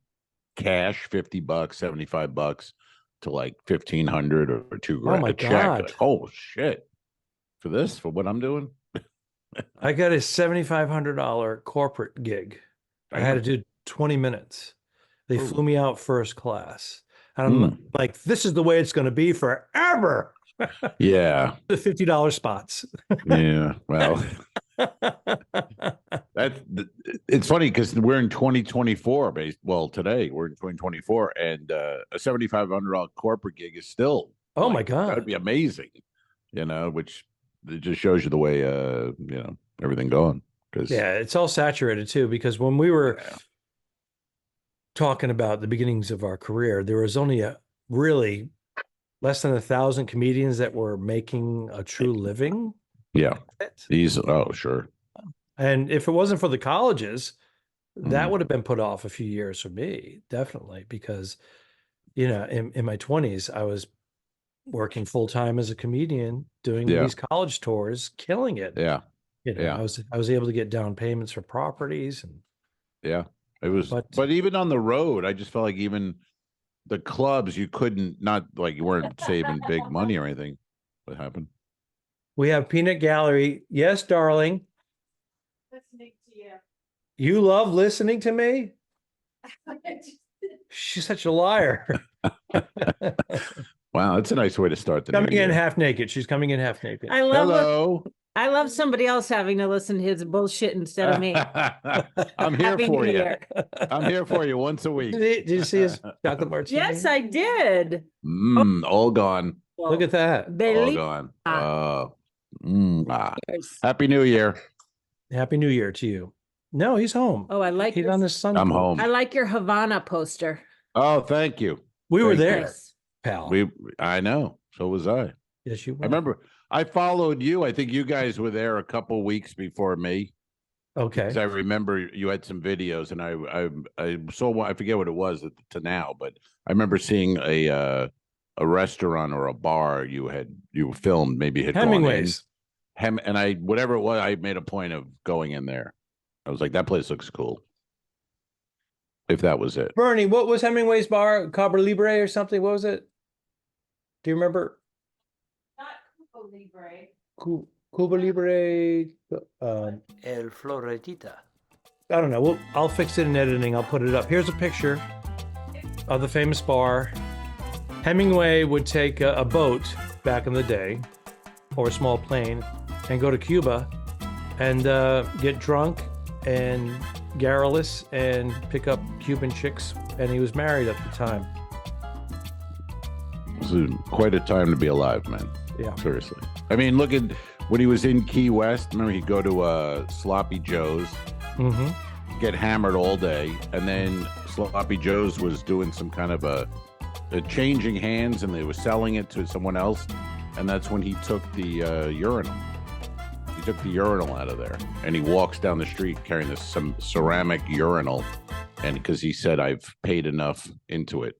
cash $50, $75 to like 1,500 or 2 grand. Oh my a check. God. Like, oh shit. For this, for what I'm doing? I got a $7,500 corporate gig. I had to do 20 minutes. They flew me out first class. And I'm like, this is the way it's going to be forever. Yeah. The $50 spots. Yeah. Well, it's funny because we're in 2024 today we're in 2024 and a $7,500 corporate gig is still Oh my God. That would be amazing, which it just shows you the way everything going. Yeah, it's all saturated too, because when we were talking about the beginnings of our career, there was only really less than 1,000 comedians that were making a true living. Yeah. Sure. And if it wasn't for the colleges, that would have been put off a few years for me, definitely, because, in my 20s, I was working full time as a comedian, doing these college tours, killing it. Yeah. I was able to get down payments for properties and it was, but even on the road, I just felt like even the clubs, you couldn't, not like you weren't saving big money or anything. What happened? We have Peanut Gallery. Yes, darling. Listening to you. You love listening to me? She's such a liar. Wow, that's a nice way to start the coming new in year. half naked. She's coming in half naked. I love Hello. I love somebody else having to listen to his bullshit instead of me. I'm here Happy for New you. Year. I'm here for you once a week. Did you see his chocolate martini? Yes, I did. All gone. Look at that. All Believe gone. yours. Happy New Year. Happy New Year to you. No, he's home. Oh, I like He's your, on his sun. I'm porch. home. I like your Havana poster. Oh, thank you. We were Thank you. there, Nice. pal. I know. So was I. Yes, you were. I remember I followed you. I think you guys were there a couple weeks before me. Okay. Because I remember you had some videos, and I saw one. I forget what it was to now, but I remember seeing a restaurant or a bar you filmed. Maybe had Hemingway's. gone in. And whatever it was, I made a point of going in there. I was like, that place looks cool. If that was it. Bernie, what was Hemingway's bar? Cabra Libre or something? What was it? Do you remember? Not Cuba Libre. Cuba Libre. El Floretita. I don't know. I'll fix it in editing. I'll put it up. Here's a picture of the famous bar. Hemingway would take a boat back in the day, or a small plane, and go to Cuba and get drunk and garrulous and pick up Cuban chicks. And he was married at the time. This is quite a time to be alive, man. Yeah. Seriously. I mean, look at when he was in Key West. Remember, he'd go to Sloppy Joe's, get hammered all day, and then Sloppy Joe's was doing some kind of a changing hands, and they were selling it to someone else, and that's when he took the urinal. He took the urinal out of there, and he walks down the street carrying some ceramic urinal, and because he said, "I've paid enough into it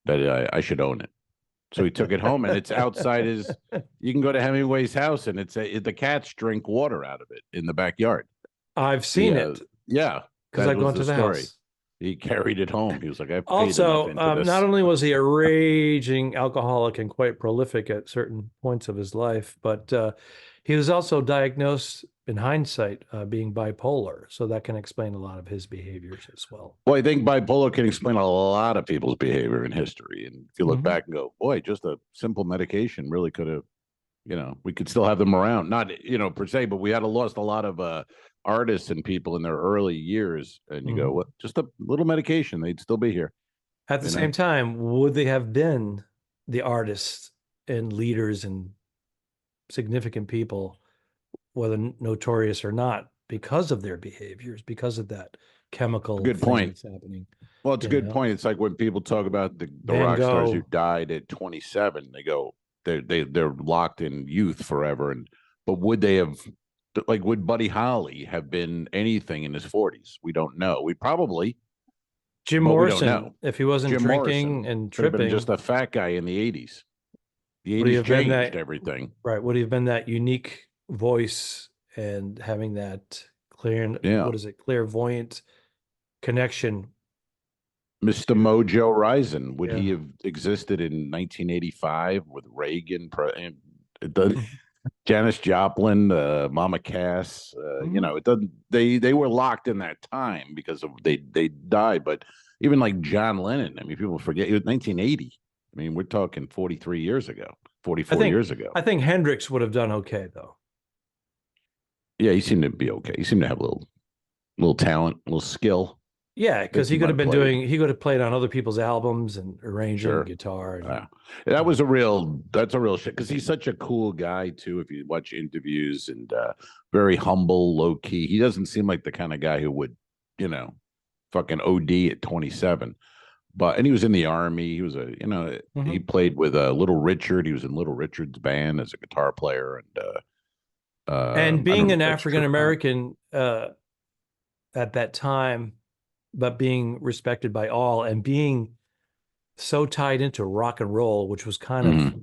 that I should own it." So he took it home, and it's outside his. You can go to Hemingway's house, and the cats drink water out of it in the backyard. I've seen it. Yeah, because I've gone to the house. He carried it home. He was like, "I paid also, enough into this." not only was he a raging alcoholic and quite prolific at certain points of his life, but he was also diagnosed, in hindsight, being bipolar. So that can explain a lot of his behaviors as well. Well, I think bipolar can explain a lot of people's behavior in history. And if you look back and go, boy, just a simple medication really could have, we could still have them around. Not, per se, but we had lost a lot of artists and people in their early years. And you go, what? Just a little medication, they'd still be here. At the same time, would they have been the artists and leaders and significant people, whether notorious or not, because of their behaviors, because of that chemical Good thing point. that's happening? Well, it's a good point. It's like when people talk about the rock stars who died at 27, they go, they're locked in youth forever. But would they have, would Buddy Holly have been anything in his 40s? We don't know. We probably. Jim Morrison, if he wasn't Jim drinking Morrison and could have been tripping, just a fat guy in the 80s. The Would he 80s have been changed that- everything. right? Would he have been that unique voice and having that clairvoyant connection Mr. Mojo Rising. Would he Yeah. have existed in 1985 with Reagan? It does. Janis Joplin, Mama Cass. You know, it doesn't. They were locked in that time because of they died. But even like John Lennon. I mean, people forget it was 1980. I mean, we're talking 43 years ago, 44 years ago. I think Hendrix would have done okay though. Yeah, he seemed to be okay. He seemed to have a little talent, a little skill. Yeah, because he he could have might been play. doing, he could have played on other people's albums and arranging guitar. And, That's a real shit because he's such a cool guy too. If you watch interviews and very humble, low key. He doesn't seem like the kind of guy who would, you know, fucking OD at 27. And he was in the army. He was he played with Little Richard. He was in Little Richard's band as a guitar player. And being an African American at that time, but being respected by all and being so tied into rock and roll, which was kind of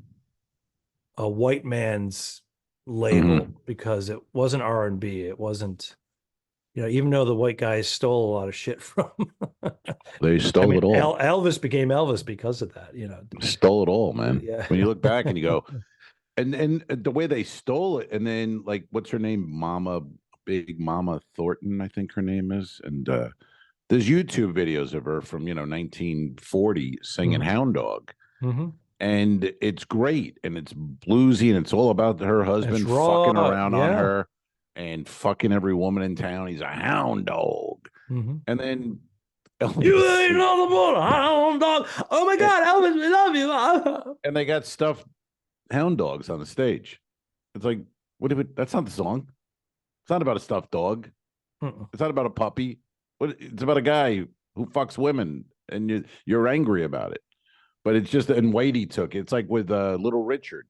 a white man's label because it wasn't R&B. It wasn't, even though the white guys stole a lot of shit from. They stole it all. Elvis became Elvis because of that, Stole it all, man. Yeah. When you look back and you go, and the way they stole it, and then like, what's her name? Big Mama Thornton, I think her name is. And there's YouTube videos of her from 1940 singing Hound Dog, and it's great, and it's bluesy, and it's all about her husband fucking around on her and fucking every woman in town. He's a hound dog, and then Elvis, you ain't nothing but a hound dog. Oh my God, Elvis, we love you. And they got stuffed hound dogs on the stage. It's like, that's not the song. It's not about a stuffed dog. It's not about a puppy. It's about a guy who fucks women, and you're angry about it. But it's just, and Whitey took it. It's like with Little Richard.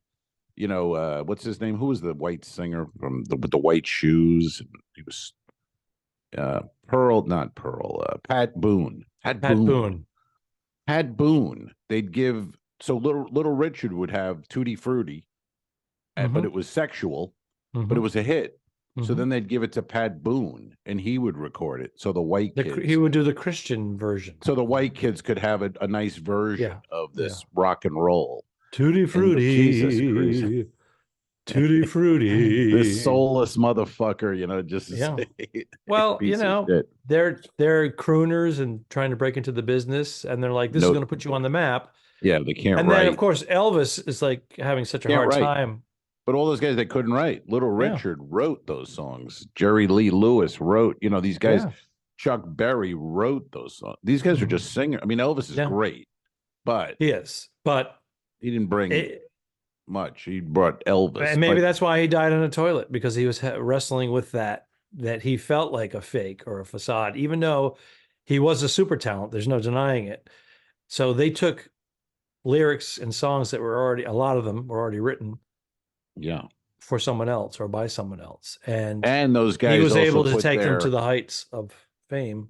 What's his name? Who was the white singer with the white shoes? He was Pat Boone. Pat Boone. They'd give, so Little Richard would have Tutti Frutti, but it was sexual, but it was a hit. So then they'd give it to Pat Boone, and he would record it. So the white kids, he would do the Christian version. So the white kids could have a nice version of this rock and roll. Tutti Frutti, Jesus Christ. Tutti Frutti. This soulless motherfucker, just well, they're crooners and trying to break into the business, and they're like, "This is going to put you on the map." Yeah, they can't. And then, of course, Elvis is like having such a hard time. But all those guys, they couldn't write. Little Richard wrote those songs. Jerry Lee Lewis wrote, these guys, Chuck Berry wrote those songs. These guys are just singers. I mean, Elvis is great, but he is, but he didn't bring much. He brought Elvis. And maybe that's why he died in a toilet, because he was wrestling with that he felt like a fake or a facade, even though he was a super talent. There's no denying it. So they took lyrics and songs that were a lot of them were already written. Yeah, for someone else or by someone else, and those guys, he was able to take them to the heights of fame.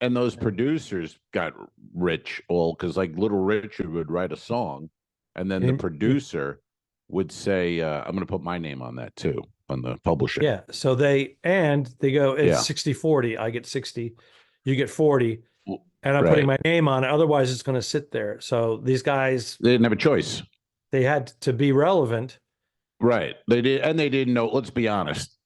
And those producers got rich all because, like, Little Richard would write a song, and then the producer would say, "I'm going to put my name on that too, on the publishing." Yeah, so they go, it's 60-40. I get 60, you get 40, and I'm putting my name on it. Otherwise, it's going to sit there. So these guys, they didn't have a choice. They had to be relevant. Right. They did, and they didn't know, let's be honest,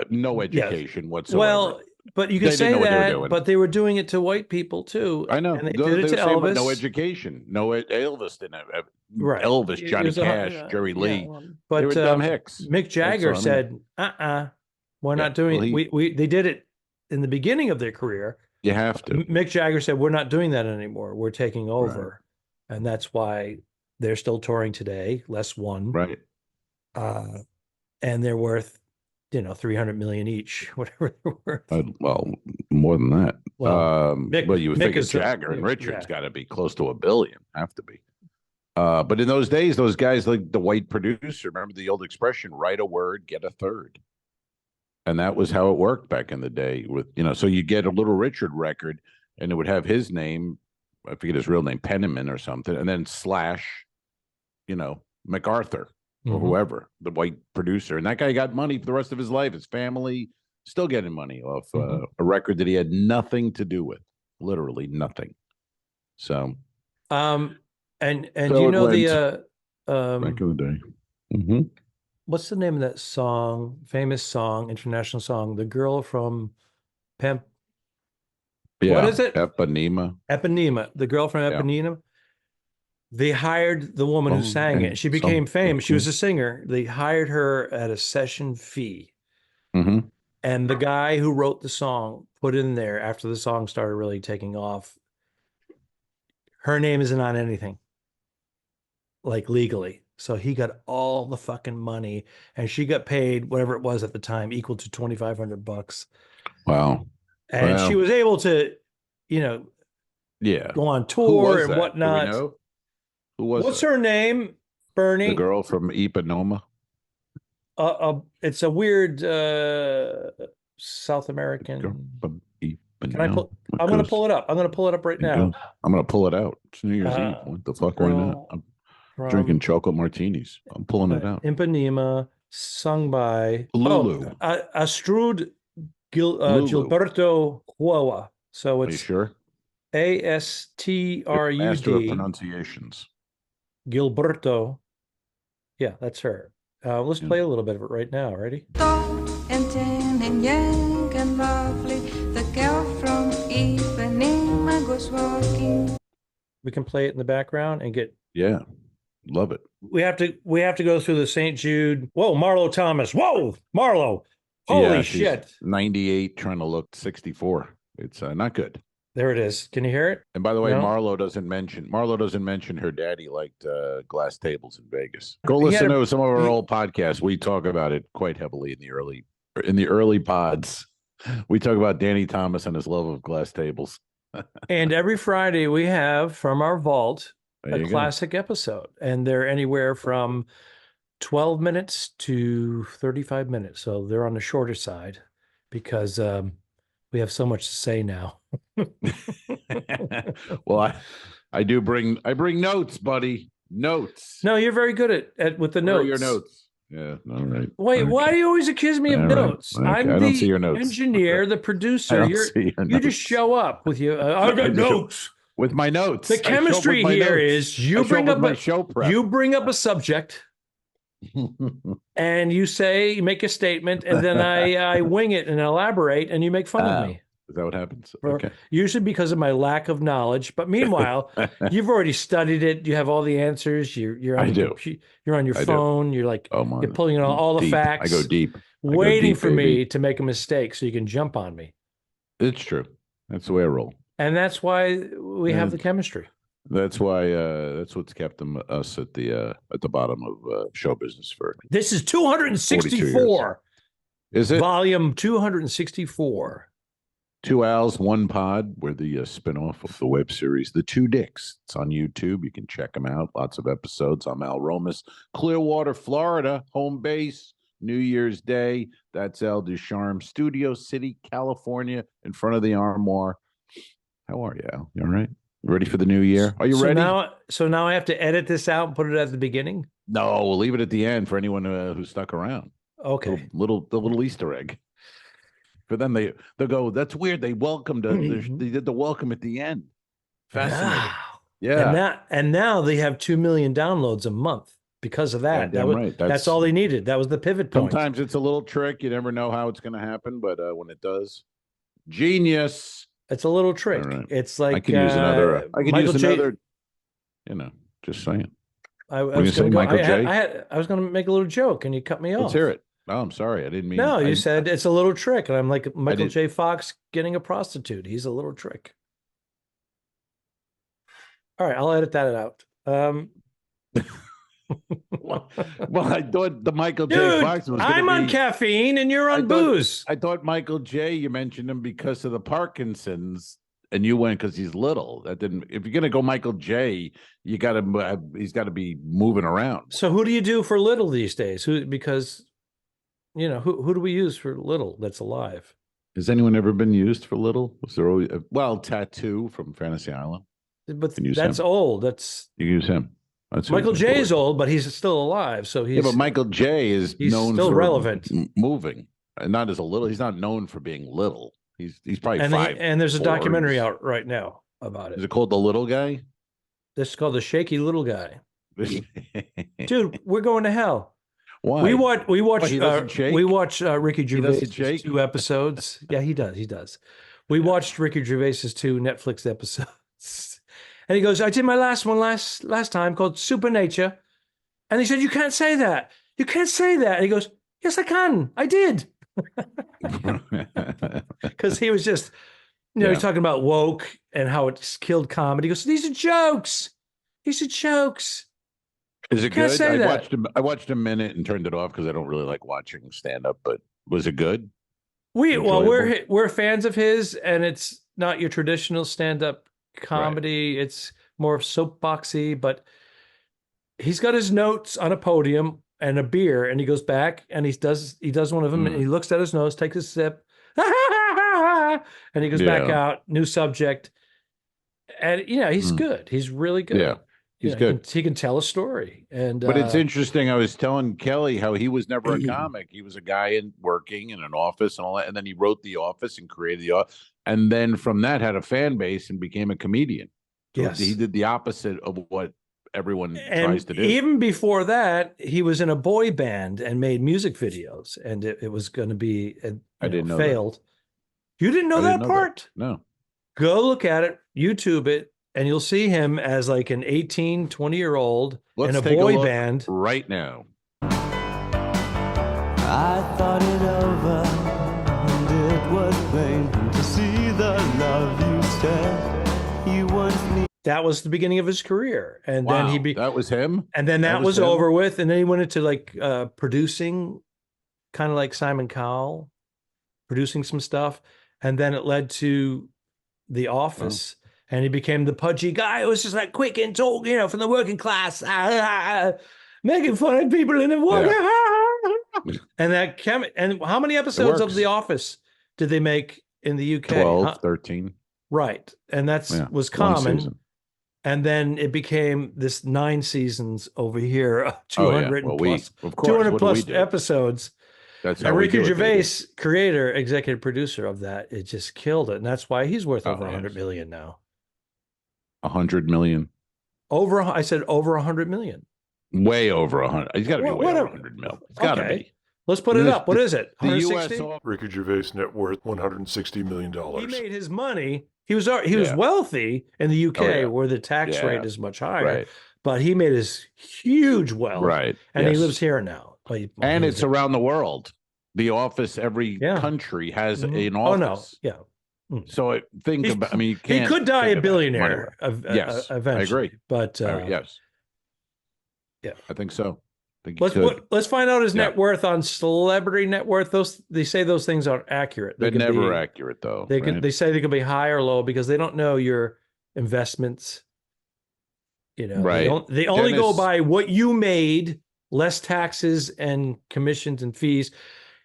no education whatsoever. Well, but you can say that, but they were doing it to white people too. I know. And they did it to Elvis. No education. No, Elvis didn't have Elvis, Johnny Cash, Jerry Lee. But they were dumb hicks. Mick Jagger said, we're not doing it. They did it in the beginning of their career. You have to. Mick Jagger said, we're not doing that anymore. We're taking over. Right. And that's why they're still touring today, Les One. Right. And they're worth, $300 million each, whatever they're worth. Well, more than that. Well, you would think Jagger and Richard's got to be close to $1 billion. Have to be. But in those days, those guys, like the white producer, remember the old expression, write a word, get a third. And that was how it worked back in the day with, so you get a Little Richard record and it would have his name, I forget his real name, Penniman or something, and then / MacArthur. Or whoever, the white producer. And that guy got money for the rest of his life. His family still getting money off a record that he had nothing to do with. Literally nothing. So, And So you it know went the back in the day. Mm-hmm. what's the name of that song? Famous song, international song. The girl from Pemp. Yeah. What is it? Eponema. Eponema. The girl from Yeah. Eponema. They hired the woman who sang it. She became famous. She was a singer. They hired her at a session fee. Mm-hmm. And the guy who wrote the song put in there after the song started really taking off. Her name isn't on anything, like legally. So he got all the fucking money, and she got paid whatever it was at the time, equal to $2,500. Wow. And she was able to, Yeah. go on Who tour was and that? whatnot. Do we know? Who was What's that? her name, Bernie? The girl from Ipanema. It's a weird South American. Can I pull? I'm going to pull it up. I'm going to pull it up right now. I'm going to pull it out. It's New Year's Eve. What the fuck? Why not? I'm drinking chocolate martinis. I'm pulling it out. Ipanema, sung by Lulu. Astrud Lulu. Gilberto Cueva. So Are you it's sure? Astrud Master of pronunciations. Gilberto. Yeah, that's her. Let's play a little bit of it right now. Ready? Tall and tan and young and lovely, the girl from Ipanema goes walking. We can play it in the background and get. Yeah, love it. We have to go through the St. Jude. Whoa, Marlo Thomas. Whoa, Marlo. Holy shit. 98, trying to look 64. It's not good. There it is. Can you hear it? And by the way, Marlo doesn't mention her daddy liked glass tables in Vegas. Go listen to some of our old podcasts. We talk about it quite heavily in the early pods. We talk about Danny Thomas and his love of glass tables. And every Friday we have from our vault a classic episode, and they're anywhere from 12 minutes to 35 minutes. So they're on the shorter side because we have so much to say now. Well, I bring notes, buddy. Notes. No, you're very good at with the notes. Your notes. Yeah. All right. Wait, why do you always accuse me of notes? Okay. I don't see your notes. Engineer, the producer. You just show up with you. I've got notes. With my notes. The chemistry here is you bring up a subject and you make a statement, and then I wing it and elaborate, and you make fun of me. Is that what happens? Okay. Usually because of my lack of knowledge. But meanwhile, you've already studied it. You have all the answers. You're on your phone. You're like, you're pulling in all the facts. I go deep. Waiting for me to make a mistake so you can jump on me. It's true. That's the way I roll. And that's why we have the chemistry. That's why that's what's kept us at the bottom of show business for. This is 264. Is it? Volume 264. 2 Owls, 1 Pod. We're the spinoff of the web series, The Two Dicks. It's on YouTube. You can check them out. Lots of episodes. I'm Al Romas, Clearwater, Florida, home base, New Year's Day. That's El Ducharme, Studio City, California, in front of the Armoire. How are you, Al? You all right? Ready for the new year? Are you ready? So now I have to edit this out and put it at the beginning? No, we'll leave it at the end for anyone who stuck around. Okay. The little Easter egg. For them, they'll go, that's weird. They welcomed us. They did the welcome at the end. Fascinating. Wow. Yeah. And now they have 2 million downloads a month because of that. That's all they needed. That was the pivot point. Sometimes it's a little trick. You never know how it's going to happen, but when it does, genius. It's a little trick. Right. It's like I could use another. Just saying. I was going to make a little joke, and you cut me off. Let's hear it. Oh, I'm sorry. I didn't mean. No, you said it's a little trick, and I'm like Michael J. Fox getting a prostitute. He's a little trick. All right, I'll edit that out. Well, I thought the Michael J. Fox was. I'm on caffeine, and you're on booze. I thought Michael J. You mentioned him because of the Parkinson's, and you went because he's little. That didn't. If you're gonna go Michael J., you got to. He's got to be moving around. So who do you do for little these days? Because. Who do we use for little that's alive? Has anyone ever been used for little? Was there always Tattoo from Fantasy Island? But that's old. You use him. Michael J is old, but he's still alive. So but Michael J is known still for relevant, moving, and not as a little. He's not known for being little. He's probably 5. And there's a documentary out right now about Is it. it called The Little Guy? This is called The Shaky Little Guy. Dude, we're going to hell. Why? We watch he doesn't shake? we watch Ricky doesn't Gervais's shake? 2 episodes. Yeah, he does. We watched Ricky Gervais's 2 Netflix episodes. And he goes, I did my last one last time called Supernature. And he said, you can't say that. You can't say that. And he goes, yes, I can. I did. Because he was just, he's talking about woke and how it's killed comedy. He goes, these are jokes. These are jokes. Is it Can't good? say that. I watched a minute and turned it off because I don't really like watching stand-up, but was it good? We're fans of his, and it's not your traditional stand-up comedy. Right. It's more soapboxy, but he's got his notes on a podium and a beer, and he goes back and he does one of them, and he looks at his nose, takes a sip, and he goes back out, new subject. And he's good. He's really good. Yeah. He's good. He can tell a story. But it's interesting. I was telling Kelly how he was never a comic. He was a guy working in an office and all that. And then he wrote The Office and created The Office. And then from that had a fan base and became a comedian. So yes. He did the opposite of what everyone tries to do. Even before that, he was in a boy band and made music videos. And it was going to be, I didn't know failed. You didn't know that part? No. Go look at it, YouTube it. And you'll see him as like an 18, 20-year-old in a boy band. Right now. I thought it over, and it was plain to see the love you said you once needed. That was the beginning of his career. And then that was him? And then that was over with. And then he went into like producing, kind of like Simon Cowell, producing some stuff. And then it led to The Office. And he became the pudgy guy who was just like quick and talk, from the working class, making fun of people in the work. Yeah. And how many episodes of The Office did they make in the UK? 12, 13. Right. And was common. And then it became this 9 seasons over here, 200 plus episodes. That's how and Ricky Gervais, creator, executive producer of that, it just killed it. And that's why he's worth over 100 million now. 100 million. I said over 100 million. Way over 100. He's got to be way over 100 million. It's got to be. Let's put it up. What is it? The U.S. Ricky Gervais net worth $160 million. He made his money. He was wealthy in the UK where the tax rate is much higher. Right. But he made his huge wealth. Right. And he lives here now. And it's around the world. The Office, every country has an office. Oh, no. Yeah. So think about. I mean, he could die a billionaire. Yes, eventually. I agree. But yes, I think so. Let's find out his net worth on Celebrity Net Worth. They say those things aren't accurate. They're never accurate, though. They say they can be high or low because they don't know your investments. Right? They only go by what you made, less taxes and commissions and fees.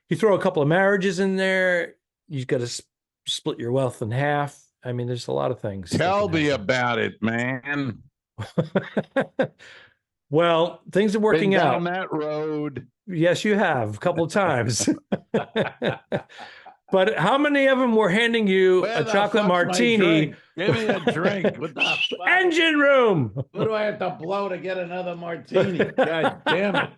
You throw a couple of marriages in there, you've got to split your wealth in half. I mean, there's a lot of things. Tell me about it, man. Well, things are working out down that road. Yes, you have a couple of times. But how many of them were handing you a chocolate martini? Give me a drink. What the fuck? Engine room. What do I have to blow to get another martini? God damn it.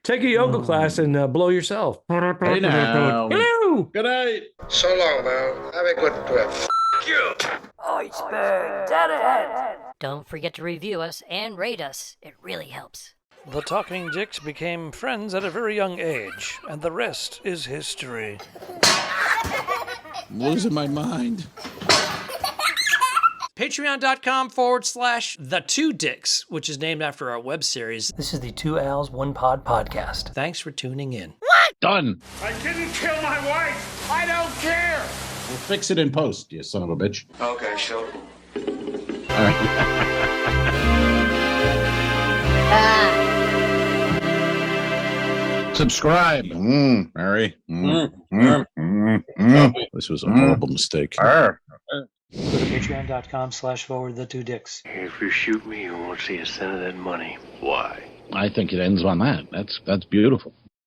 Take a yoga class and blow yourself. Hey now. Hello. Good night. So long, man. Have a good trip. F you. Iceberg, dead ahead. Don't forget to review us and rate us. It really helps. The Talking Dicks became friends at a very young age, and the rest is history. I'm losing my mind. Patreon.com/The2Dicks, which is named after our web series. This is the 2 Als, 1 Pod podcast. Thanks for tuning in. What? Done. I didn't kill my wife. I don't care. We'll fix it in post, you son of a bitch. Okay, sure. All right. Subscribe. Mary. This was a horrible mistake. Go to patreon.com/forward2dicks. If you shoot me, you won't see a cent of that money. Why? I think it ends on that. That's beautiful.